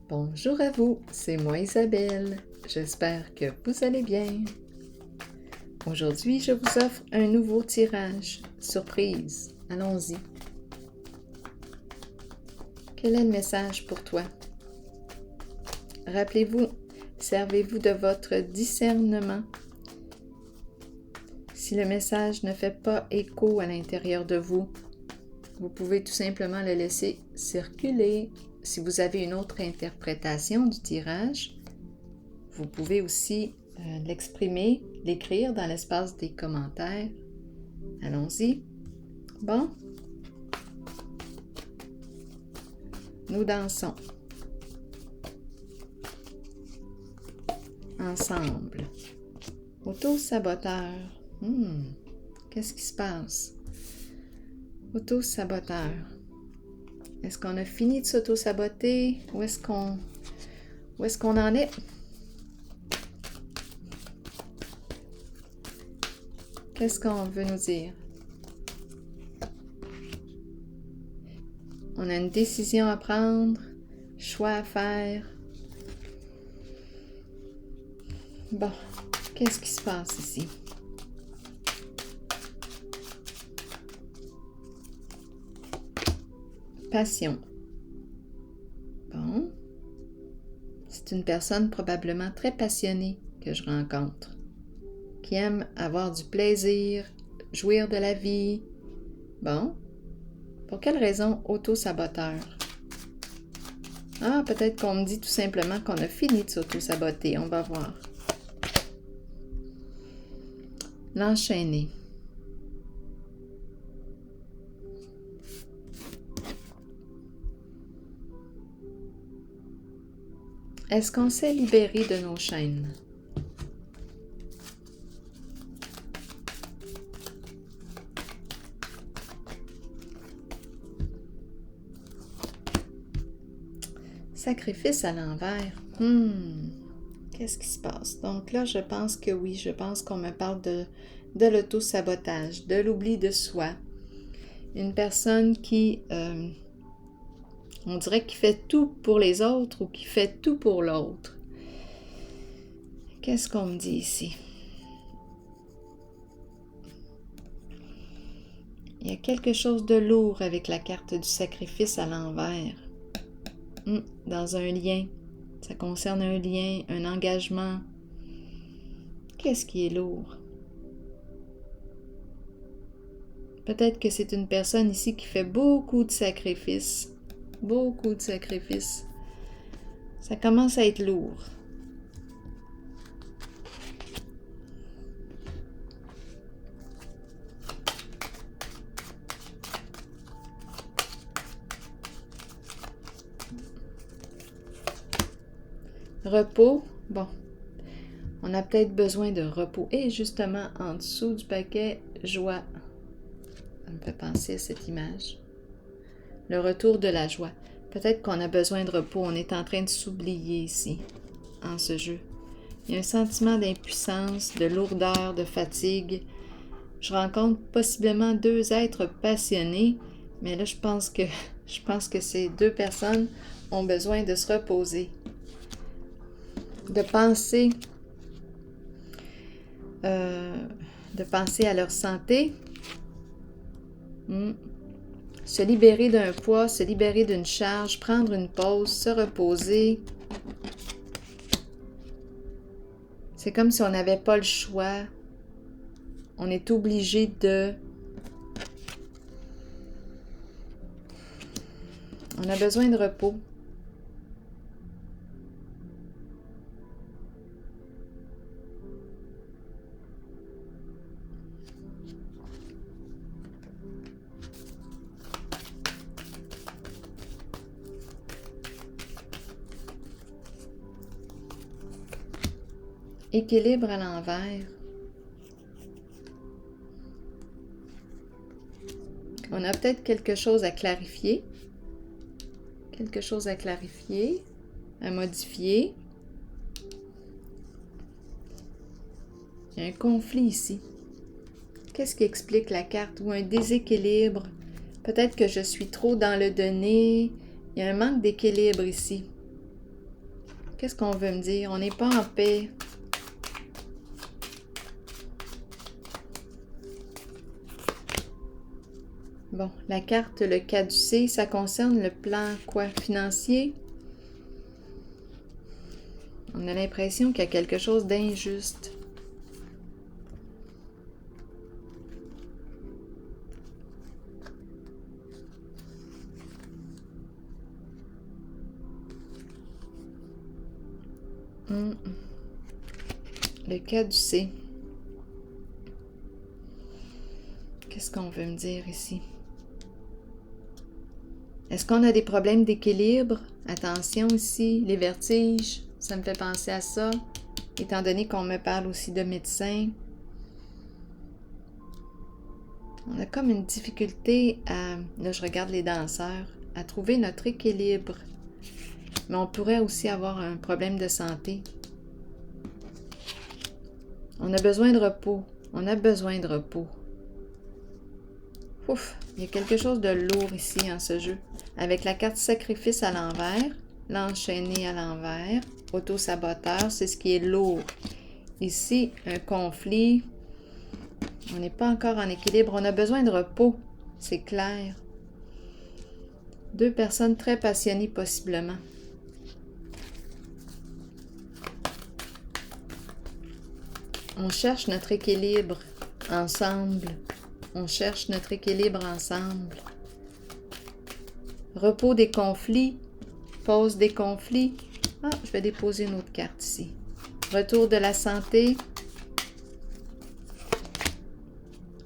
Bonjour à vous, c'est moi Isabelle. J'espère que vous allez bien. Aujourd'hui, je vous offre un nouveau tirage. Surprise, allons-y. Quel est le message pour toi? Rappelez-vous, servez-vous de votre discernement. Si le message ne fait pas écho à l'intérieur de vous, vous pouvez tout simplement le laisser circuler. Si vous avez une autre interprétation du tirage, vous pouvez aussi l'exprimer, l'écrire dans l'espace des commentaires. Allons-y. Bon. Nous dansons. Ensemble. Auto-saboteur. Qu'est-ce qui se passe? Auto-saboteur. Est-ce qu'on a fini de s'auto-saboter? Où est-ce qu'on en est? Qu'est-ce qu'on veut nous dire? On a une décision à prendre, choix à faire. Bon, qu'est-ce qui se passe ici? Passion. Bon. C'est une personne probablement très passionnée que je rencontre, qui aime avoir du plaisir, jouir de la vie. Bon. Pour quelle raison auto-saboteur? Ah, peut-être qu'on me dit tout simplement qu'on a fini de s'auto-saboter. On va voir. L'enchaîner. Est-ce qu'on s'est libéré de nos chaînes? Sacrifice à l'envers. Qu'est-ce qui se passe? Donc là, je pense que oui, je pense qu'on me parle de l'auto-sabotage, de l'oubli de soi. Une personne qui, on dirait qu'il fait tout pour les autres ou qui fait tout pour l'autre. Qu'est-ce qu'on me dit ici? Il y a quelque chose de lourd avec la carte du sacrifice à l'envers. Dans un lien. Ça concerne un lien, un engagement. Qu'est-ce qui est lourd? Peut-être que c'est une personne ici qui fait beaucoup de sacrifices. Beaucoup de sacrifices. Ça commence à être lourd. Repos, bon, on a peut-être besoin de repos. Et justement, en dessous du paquet, joie. Ça me fait penser à cette image. Le retour de la joie. Peut-être qu'on a besoin de repos. On est en train de s'oublier ici, en ce jeu. Il y a un sentiment d'impuissance, de lourdeur, de fatigue. Je rencontre possiblement deux êtres passionnés, mais là, je pense que ces deux personnes ont besoin de se reposer. De penser à leur santé, se libérer d'un poids, se libérer d'une charge, prendre une pause, se reposer. C'est comme si on n'avait pas le choix. On est obligé de... On a besoin de repos. Équilibre à l'envers. On a peut-être quelque chose à clarifier. Quelque chose à clarifier, à modifier. Il y a un conflit ici. Qu'est-ce qui explique la carte? Ou un déséquilibre. Peut-être que je suis trop dans le donner. Il y a un manque d'équilibre ici. Qu'est-ce qu'on veut me dire? On n'est pas en paix. Bon, la carte, le caducé, ça concerne le plan quoi? Financier? On a l'impression qu'il y a quelque chose d'injuste. Le caducé. Qu'est-ce qu'on veut me dire ici? Est-ce qu'on a des problèmes d'équilibre? Attention ici, les vertiges, ça me fait penser à ça, étant donné qu'on me parle aussi de médecin. On a comme une difficulté à, là je regarde les danseurs, à trouver notre équilibre. Mais on pourrait aussi avoir un problème de santé. On a besoin de repos. On a besoin de repos. Ouf, il y a quelque chose de lourd ici en ce jeu. Avec la carte sacrifice à l'envers, l'enchaîné à l'envers, auto-saboteur, c'est ce qui est lourd. Ici, un conflit. On n'est pas encore en équilibre. On a besoin de repos. C'est clair. Deux personnes très passionnées possiblement. On cherche notre équilibre ensemble. On cherche notre équilibre ensemble. Repos des conflits. Pause des conflits. Ah, je vais déposer une autre carte ici. Retour de la santé.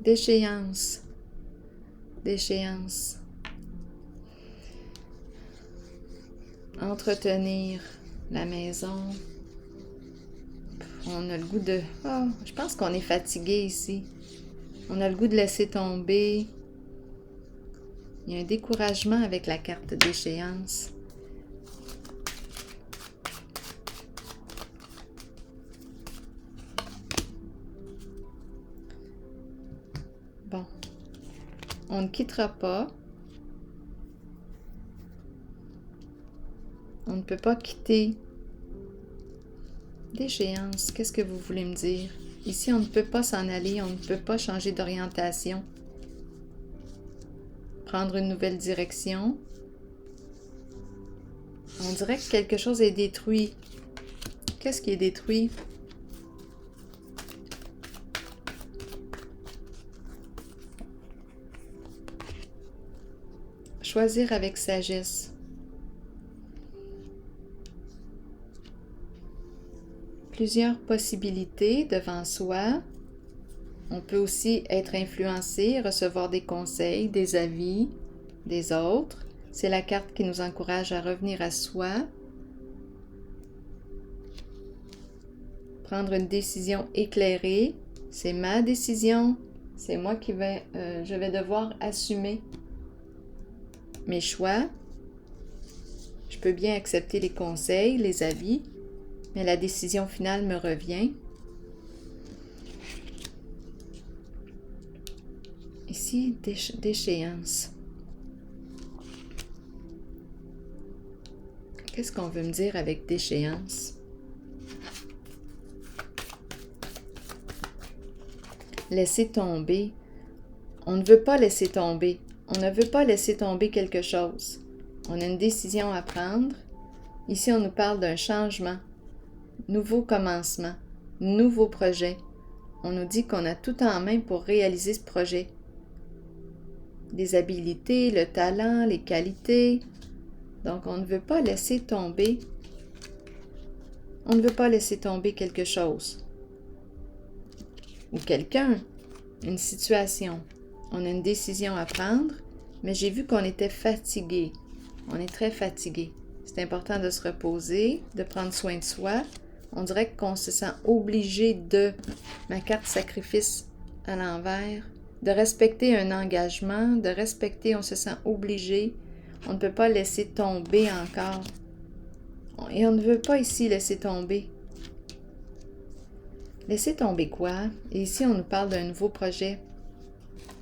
Déchéance. Déchéance. Entretenir la maison. On a le goût de... Oh, je pense qu'on est fatigué ici. On a le goût de laisser tomber. Il y a un découragement avec la carte d'échéance. Bon. On ne quittera pas. On ne peut pas quitter. D'échéance, qu'est-ce que vous voulez me dire? Ici, on ne peut pas s'en aller, on ne peut pas changer d'orientation. Prendre une nouvelle direction. On dirait que quelque chose est détruit. Qu'est-ce qui est détruit? Choisir avec sagesse. Plusieurs possibilités devant soi. On peut aussi être influencé, recevoir des conseils, des avis des autres. C'est la carte qui nous encourage à revenir à soi. Prendre une décision éclairée. C'est ma décision. C'est moi qui je vais devoir assumer mes choix. Je peux bien accepter les conseils, les avis, mais la décision finale me revient. Ici, déchéance. Qu'est-ce qu'on veut me dire avec déchéance? Laisser tomber. On ne veut pas laisser tomber. On ne veut pas laisser tomber quelque chose. On a une décision à prendre. Ici, on nous parle d'un changement. Nouveau commencement. Nouveau projet. On nous dit qu'on a tout en main pour réaliser ce projet. Les habilités, le talent, les qualités. Donc, on ne veut pas laisser tomber. On ne veut pas laisser tomber quelque chose. Ou quelqu'un. Une situation. On a une décision à prendre, mais j'ai vu qu'on était fatigué. On est très fatigué. C'est important de se reposer, de prendre soin de soi. On dirait qu'on se sent obligé de, ma carte sacrifice à l'envers, de respecter un engagement, de respecter, on se sent obligé. On ne peut pas laisser tomber encore. Et on ne veut pas ici laisser tomber. Laisser tomber quoi? Et ici, on nous parle d'un nouveau projet.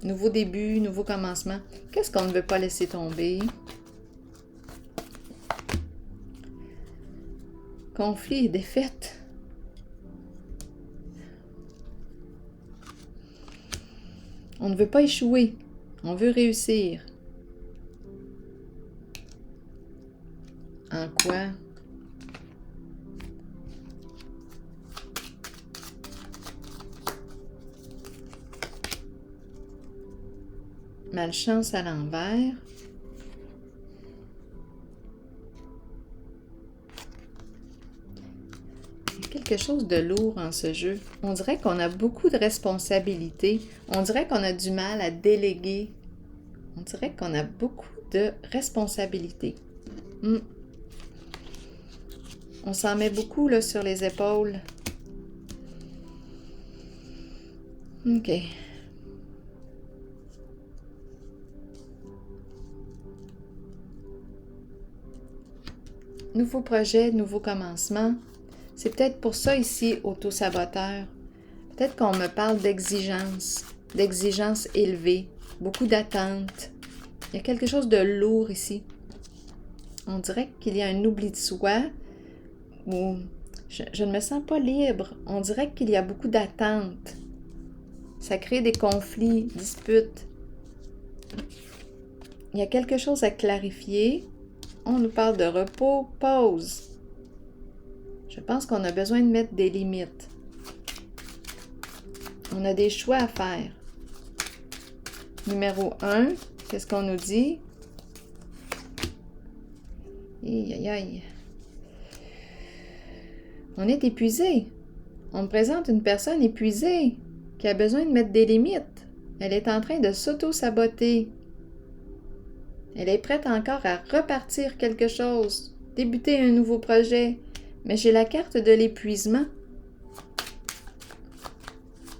Nouveau début, nouveau commencement. Qu'est-ce qu'on ne veut pas laisser tomber? conflit et défaite. On ne veut pas échouer, on veut réussir. En quoi? Malchance à l'envers. Il y a quelque chose de lourd en ce jeu. On dirait qu'on a beaucoup de responsabilités. On dirait qu'on a du mal à déléguer. On dirait qu'on a beaucoup de responsabilités. On s'en met beaucoup là, sur les épaules. OK. Nouveau projet, nouveau commencement. C'est peut-être pour ça ici, auto-saboteur. Peut-être qu'on me parle d'exigence élevée, beaucoup d'attentes. Il y a quelque chose de lourd ici. On dirait qu'il y a un oubli de soi ou je ne me sens pas libre. On dirait qu'il y a beaucoup d'attentes. Ça crée des conflits, disputes. Il y a quelque chose à clarifier. On nous parle de repos, pause. Je pense qu'on a besoin de mettre des limites. On a des choix à faire. Numéro 1, qu'est-ce qu'on nous dit? Aïe, aïe, aïe. On est épuisé. On me présente une personne épuisée qui a besoin de mettre des limites. Elle est en train de s'auto-saboter. Elle est prête encore à repartir quelque chose, débuter un nouveau projet, mais j'ai la carte de l'épuisement.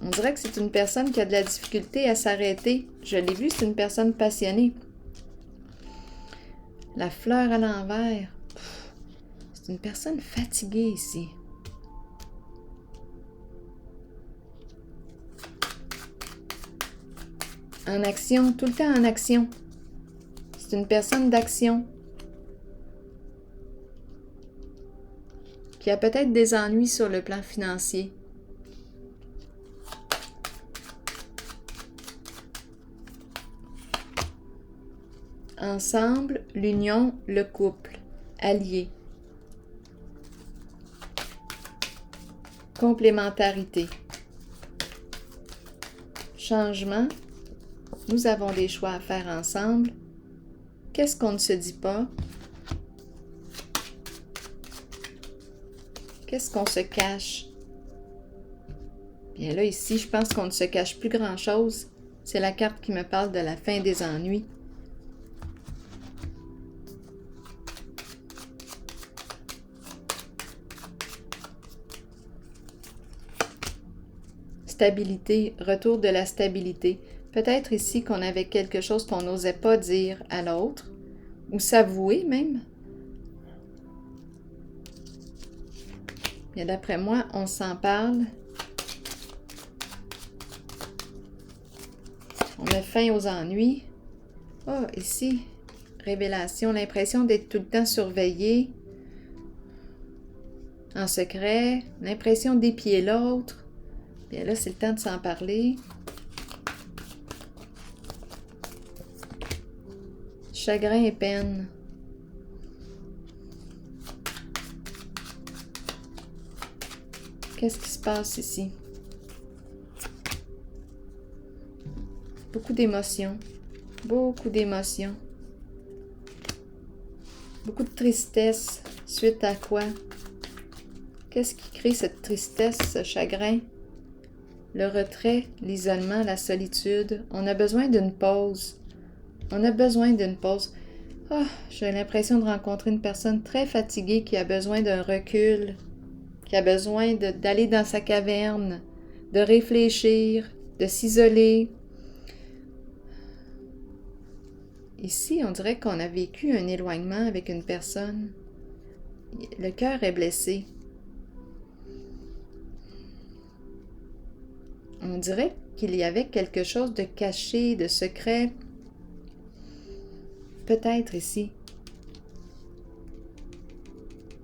On dirait que c'est une personne qui a de la difficulté à s'arrêter. Je l'ai vu, c'est une personne passionnée. La fleur à l'envers. C'est une personne fatiguée ici. En action, tout le temps en action. C'est une personne d'action qui a peut-être des ennuis sur le plan financier. Ensemble, l'union, le couple, alliés. Complémentarité. Changement. Nous avons des choix à faire ensemble. Qu'est-ce qu'on ne se dit pas? Qu'est-ce qu'on se cache? Bien là, ici, je pense qu'on ne se cache plus grand-chose. C'est la carte qui me parle de la fin des ennuis. Stabilité, retour de la stabilité. Peut-être ici qu'on avait quelque chose qu'on n'osait pas dire à l'autre, ou s'avouer même. Bien, d'après moi, on s'en parle. On met fin aux ennuis. Oh, ici, révélation, l'impression d'être tout le temps surveillé, en secret, l'impression d'épier l'autre. Bien là, c'est le temps de s'en parler. Chagrin et peine. Qu'est-ce qui se passe ici? Beaucoup d'émotions. Beaucoup d'émotions. Beaucoup de tristesse. Suite à quoi? Qu'est-ce qui crée cette tristesse, ce chagrin? Le retrait, l'isolement, la solitude. On a besoin d'une pause. On a besoin d'une pause. Oh, j'ai l'impression de rencontrer une personne très fatiguée qui a besoin d'un recul, qui a besoin d'aller dans sa caverne, de réfléchir, de s'isoler. Ici, on dirait qu'on a vécu un éloignement avec une personne. Le cœur est blessé. On dirait qu'il y avait quelque chose de caché, de secret. Peut-être ici.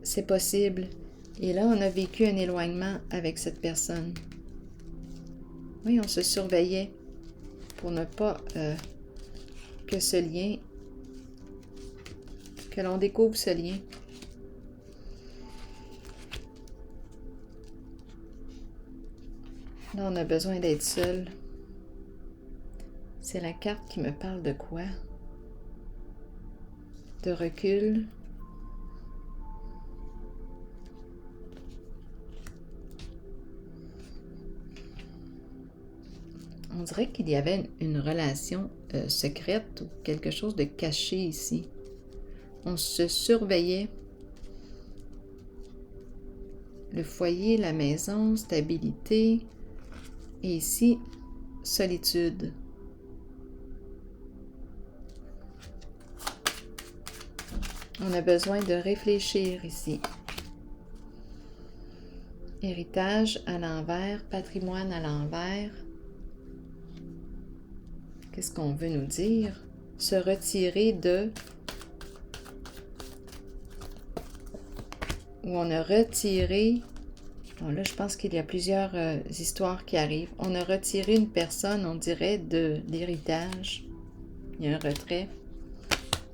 C'est possible. Et là, on a vécu un éloignement avec cette personne. Oui, on se surveillait pour ne pas que ce lien, que l'on découvre ce lien. Là, on a besoin d'être seul. C'est la carte qui me parle de quoi? De recul. On dirait qu'il y avait une relation secrète ou quelque chose de caché ici. On se surveillait. Le foyer, la maison, stabilité. Et ici, solitude. On a besoin de réfléchir ici. Héritage à l'envers, patrimoine à l'envers. Qu'est-ce qu'on veut nous dire? Se retirer de... Ou on a retiré... Bon, là, je pense qu'il y a plusieurs histoires qui arrivent. On a retiré une personne, on dirait, de l'héritage. Il y a un retrait.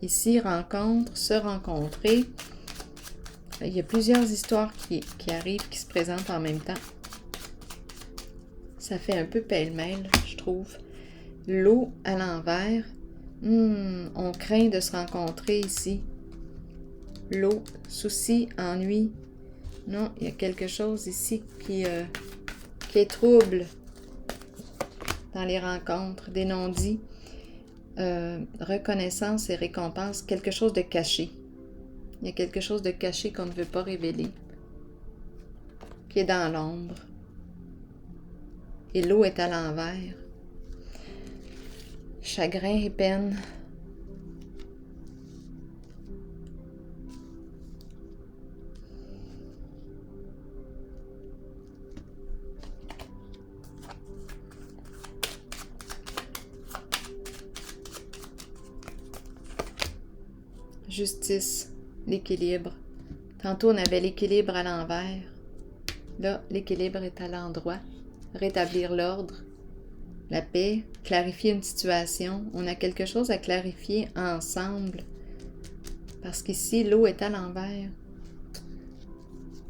Ici, rencontre, se rencontrer. Il y a plusieurs histoires qui arrivent, qui se présentent en même temps. Ça fait un peu pêle-mêle, je trouve. L'eau à l'envers. On craint de se rencontrer ici. L'eau, souci, ennui. Non, il y a quelque chose ici qui est trouble dans les rencontres, des non-dits. Reconnaissance et récompense, quelque chose de caché. Il y a quelque chose de caché qu'on ne veut pas révéler, qui est dans l'ombre. Et l'eau est à l'envers. Chagrin et peine. Justice, l'équilibre. Tantôt, on avait l'équilibre à l'envers. Là, l'équilibre est à l'endroit. Rétablir l'ordre, la paix, clarifier une situation. On a quelque chose à clarifier ensemble. Parce qu'ici, l'eau est à l'envers.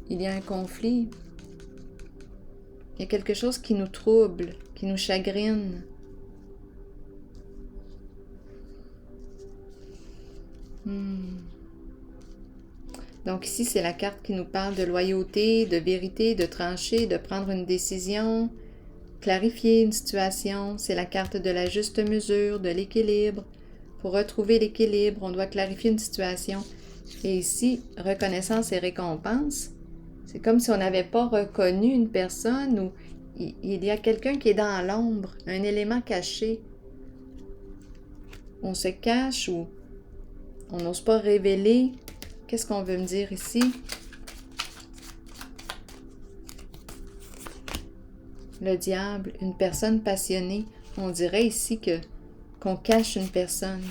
Il y a un conflit. Il y a quelque chose qui nous trouble, qui nous chagrine. Donc ici, c'est la carte qui nous parle de loyauté, de vérité, de trancher, de prendre une décision, clarifier une situation. C'est la carte de la juste mesure, de l'équilibre. Pour retrouver l'équilibre, on doit clarifier une situation. Et ici, reconnaissance et récompense. C'est comme si on n'avait pas reconnu une personne ou il y a quelqu'un qui est dans l'ombre, un élément caché. On se cache ou on n'ose pas révéler. Qu'est-ce qu'on veut me dire ici? Le diable, une personne passionnée. On dirait ici qu'on cache une personne.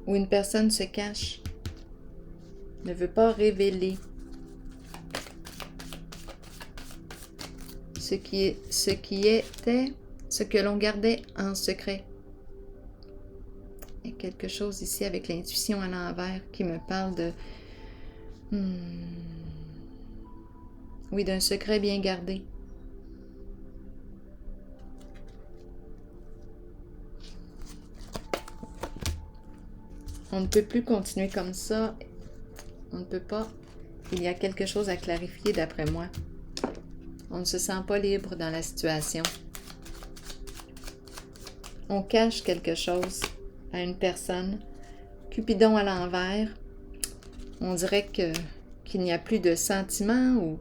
Ou une personne se cache. Ne veut pas révéler. Ce qui était, ce que l'on gardait en secret. Il y a quelque chose ici avec l'intuition à l'envers qui me parle de... Oui, d'un secret bien gardé. On ne peut plus continuer comme ça. On ne peut pas. Il y a quelque chose à clarifier d'après moi. On ne se sent pas libre dans la situation. On cache quelque chose à une personne. Cupidon à l'envers. On dirait qu'il n'y a plus de sentiments ou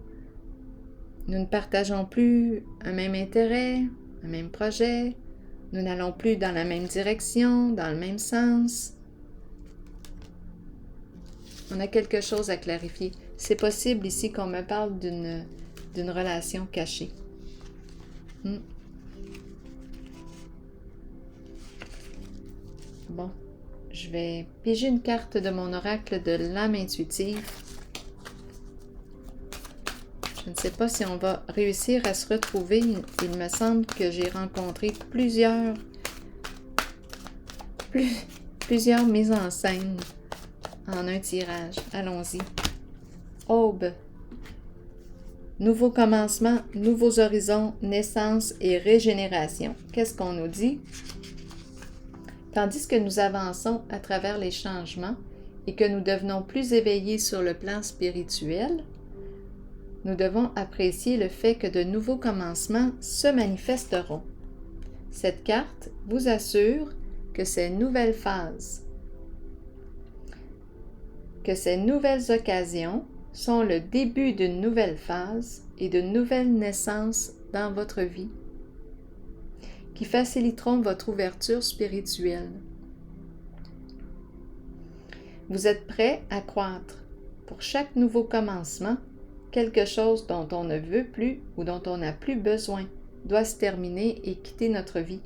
nous ne partageons plus un même intérêt, un même projet. Nous n'allons plus dans la même direction, dans le même sens. On a quelque chose à clarifier. C'est possible ici qu'on me parle d'une relation cachée. Bon, je vais piger une carte de mon oracle de l'âme intuitive. Je ne sais pas si on va réussir à se retrouver. Il me semble que j'ai rencontré plusieurs mises en scène en un tirage. Allons-y. Aube. Nouveau commencement, nouveaux horizons, naissance et régénération. Qu'est-ce qu'on nous dit? Tandis que nous avançons à travers les changements et que nous devenons plus éveillés sur le plan spirituel, nous devons apprécier le fait que de nouveaux commencements se manifesteront. Cette carte vous assure que ces nouvelles phases, que ces nouvelles occasions sont le début d'une nouvelle phase et de nouvelles naissances dans votre vie qui faciliteront votre ouverture spirituelle. Vous êtes prêt à croître. Pour chaque nouveau commencement, quelque chose dont on ne veut plus ou dont on n'a plus besoin doit se terminer et quitter notre vie.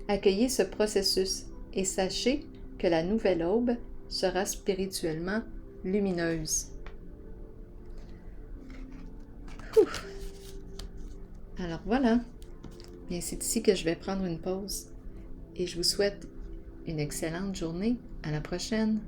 Accueillez ce processus et sachez que la nouvelle aube sera spirituellement lumineuse. Ouf. Alors voilà, bien c'est ici que je vais prendre une pause et je vous souhaite une excellente journée. À la prochaine!